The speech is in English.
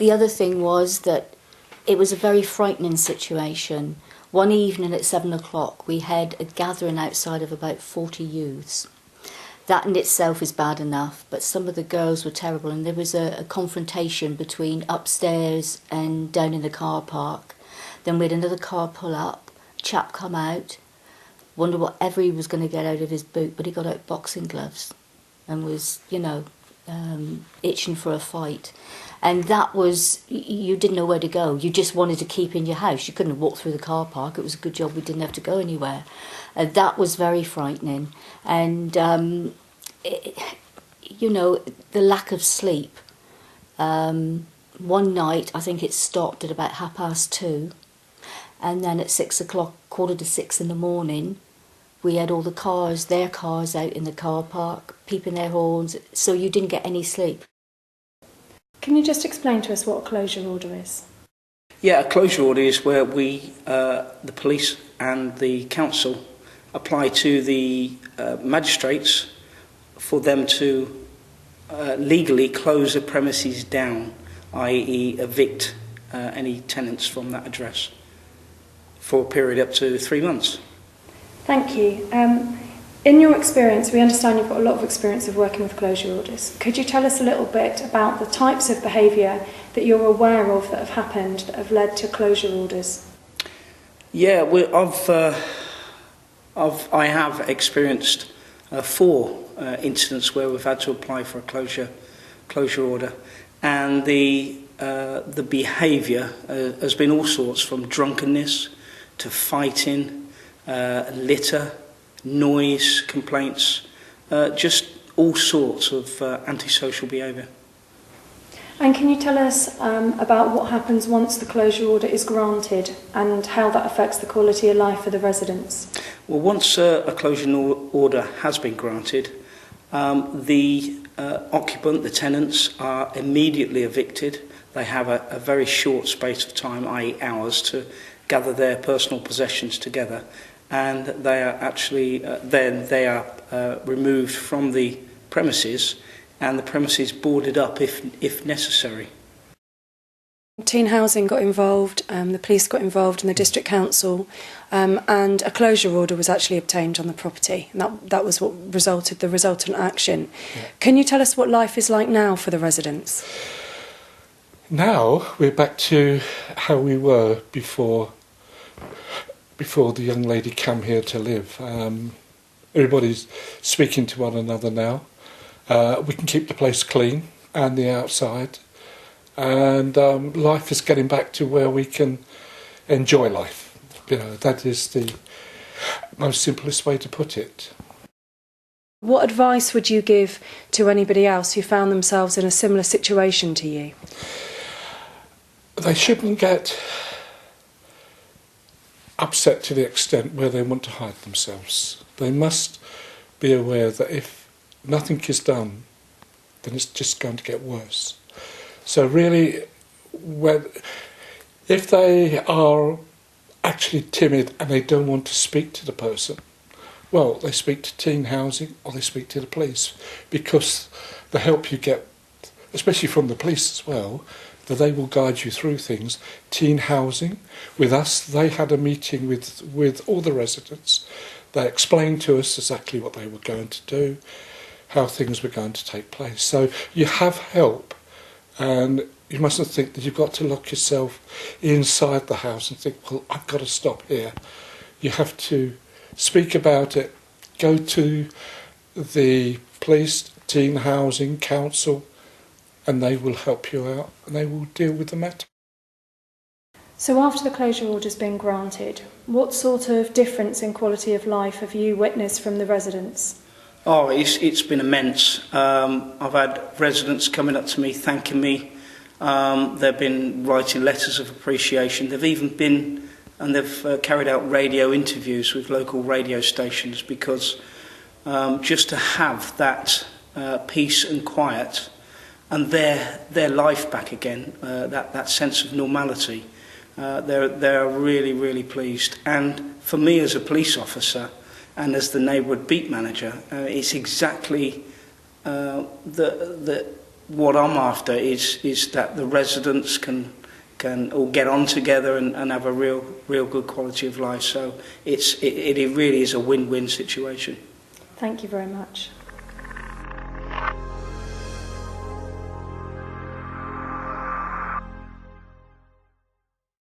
the other thing was that it was a very frightening situation. One evening at 7 o'clock, we had a gathering outside of about 40 youths. That in itself is bad enough, but some of the girls were terrible, and there was a confrontation between upstairs and down in the car park. Then we had another car pull up, a chap come out, wondered whatever he was going to get out of his boot, but he got out boxing gloves and was, itching for a fight. And that was, you didn't know where to go. You just wanted to keep in your house. You couldn't walk through the car park. It was a good job we didn't have to go anywhere. That was very frightening. And, the lack of sleep. One night, I think it stopped at about 2:30. And then at 6 o'clock, 5:45 in the morning, we had all their cars out in the car park, peeping their horns, so you didn't get any sleep. Can you just explain to us what a closure order is? Yeah, a closure order is where we, the police and the council, apply to the magistrates for them to legally close the premises down, i.e. evict any tenants from that address for a period up to 3 months. Thank you. In your experience, we understand you've got a lot of experience of working with closure orders. Could you tell us a little bit about the types of behaviour that you're aware of that have happened that have led to closure orders? Yeah, I have experienced 4 incidents where we've had to apply for a closure order, and the behaviour has been all sorts, from drunkenness to fighting, litter, noise complaints, just all sorts of antisocial behaviour. And can you tell us about what happens once the closure order is granted and how that affects the quality of life for the residents? Well, once a closure order has been granted, the occupant, the tenants, are immediately evicted. They have a very short space of time, i.e. hours, to gather their personal possessions together, and they are actually removed from the premises, and the premises boarded up if necessary. Teen Housing got involved, the police got involved, and the district council, and a closure order was actually obtained on the property, and that was what resulted the resultant action. Yeah. Can you tell us what life is like now for the residents? Now we're back to how we were before the young lady came here to live. Everybody's speaking to one another now. We can keep the place clean and the outside, and life is getting back to where we can enjoy life. That is the most simplest way to put it. What advice would you give to anybody else who found themselves in a similar situation to you? They shouldn't get upset to the extent where they want to hide themselves. They must be aware that if nothing is done, then it's just going to get worse. So really, if they are actually timid and they don't want to speak to the person, well, they speak to Teen Housing or they speak to the police, because the help you get, especially from the police as well, that they will guide you through things. Teen Housing, with us, they had a meeting with all the residents. They explained to us exactly what they were going to do, how things were going to take place. So you have help, and you mustn't think that you've got to lock yourself inside the house and think, well, I've got to stop here. You have to speak about it, go to the police, Teen Housing, council, and they will help you out and they will deal with the matter. So after the closure order's been granted, what sort of difference in quality of life have you witnessed from the residents? Oh, it's been immense. I've had residents coming up to me thanking me. They've been writing letters of appreciation. They've even been, and they've carried out radio interviews with local radio stations, because just to have that peace and quiet and their life back again, that sense of normality, they're really, really pleased. And for me as a police officer and as the neighbourhood beat manager, it's exactly the what I'm after is that the residents can all get on together and have a real good quality of life. So it really is a win-win situation. Thank you very much.